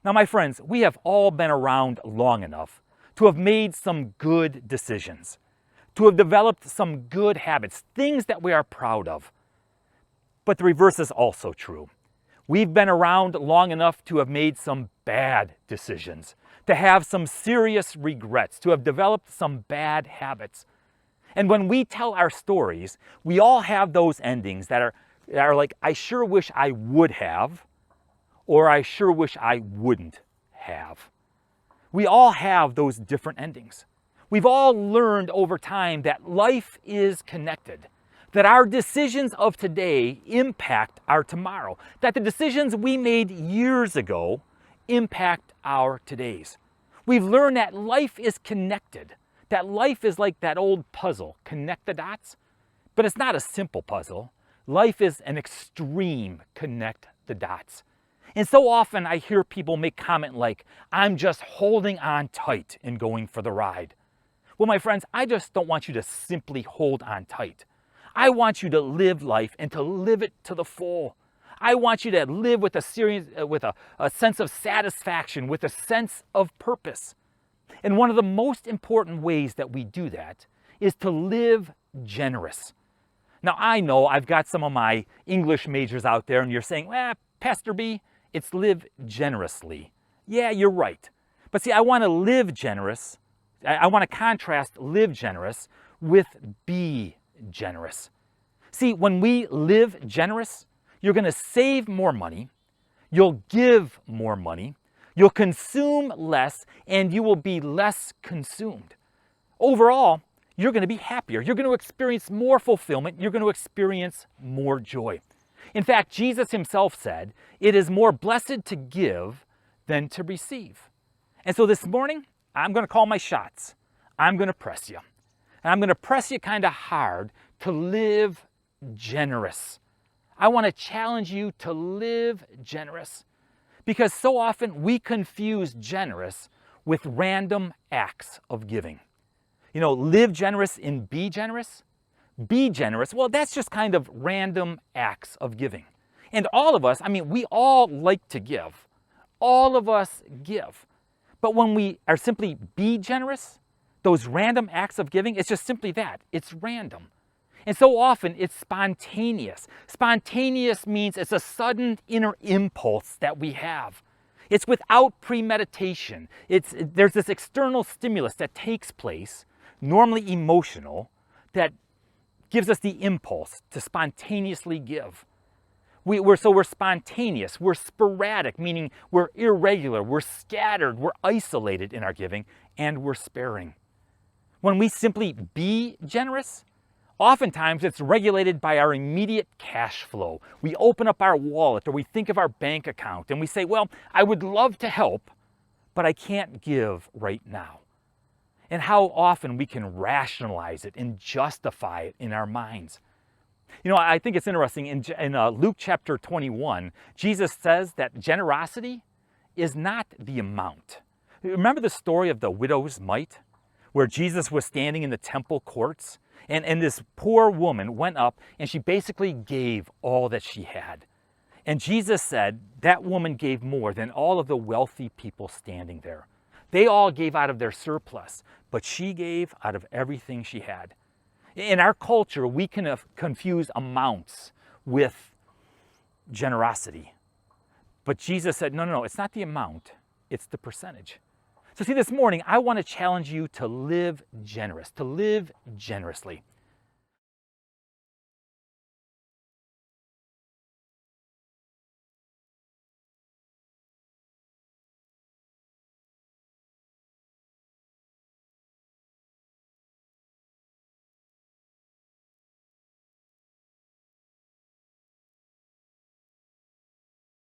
Now, my friends, we have all been around long enough to have made some good decisions, to have developed some good habits, things that we are proud of. But the reverse is also true. We've been around long enough to have made some bad decisions, to have some serious regrets, to have developed some bad habits. And when we tell our stories, we all have those endings that are like, I sure wish I would have, or I sure wish I wouldn't have. We all have those different endings. We've all learned over time that life is connected, that our decisions of today impact our tomorrow, that the decisions we made years ago impact our todays. We've learned that life is connected, that life is like that old puzzle, connect the dots, but it's not a simple puzzle. Life is an extreme connect the dots. And so often I hear people make comment like, I'm just holding on tight and going for the ride. Well, my friends, I just don't want you to simply hold on tight. I want you to live life and to live it to the full. I want you to live with a sense of satisfaction, with a sense of purpose. And one of the most important ways that we do that is to live generous. Now, I know I've got some of my English majors out there and you're saying, well, Pastor B, it's live generously. Yeah, you're right. But see, I want to live generous. I want to contrast live generous with be generous. See, when we live generous, you're going to save more money, you'll give more money, you'll consume less, and you will be less consumed. Overall, you're going to be happier. You're going to experience more fulfillment. You're going to experience more joy. In fact, Jesus himself said, it is more blessed to give than to receive. And so this morning, I'm going to call my shots. I'm going to press you. And I'm going to press you kind of hard to live generous. I want to challenge you to live generous, because so often we confuse generous with random acts of giving. You know, live generous and be generous. Be generous, well, that's just kind of random acts of giving. And all of us, we all like to give. All of us give. But when we are simply be generous, those random acts of giving, it's just simply that. It's random. And so often it's spontaneous. Spontaneous means it's a sudden inner impulse that we have. It's without premeditation. There's this external stimulus that takes place, normally emotional, that gives us the impulse to spontaneously give. We're spontaneous, we're sporadic, meaning we're irregular, we're scattered, we're isolated in our giving, and we're sparing. When we simply be generous, oftentimes it's regulated by our immediate cash flow. We open up our wallet or we think of our bank account and we say, well, I would love to help, but I can't give right now. And how often we can rationalize it and justify it in our minds. You know, I think it's interesting, in Luke chapter 21, Jesus says that generosity is not the amount. Remember the story of the widow's mite, where Jesus was standing in the temple courts, and this poor woman went up and she basically gave all that she had. And Jesus said that woman gave more than all of the wealthy people standing there. They all gave out of their surplus, but she gave out of everything she had. In our culture, we can confuse amounts with generosity. But Jesus said, no, it's not the amount, it's the percentage. So see, this morning, I want to challenge you to live generous, to live generously.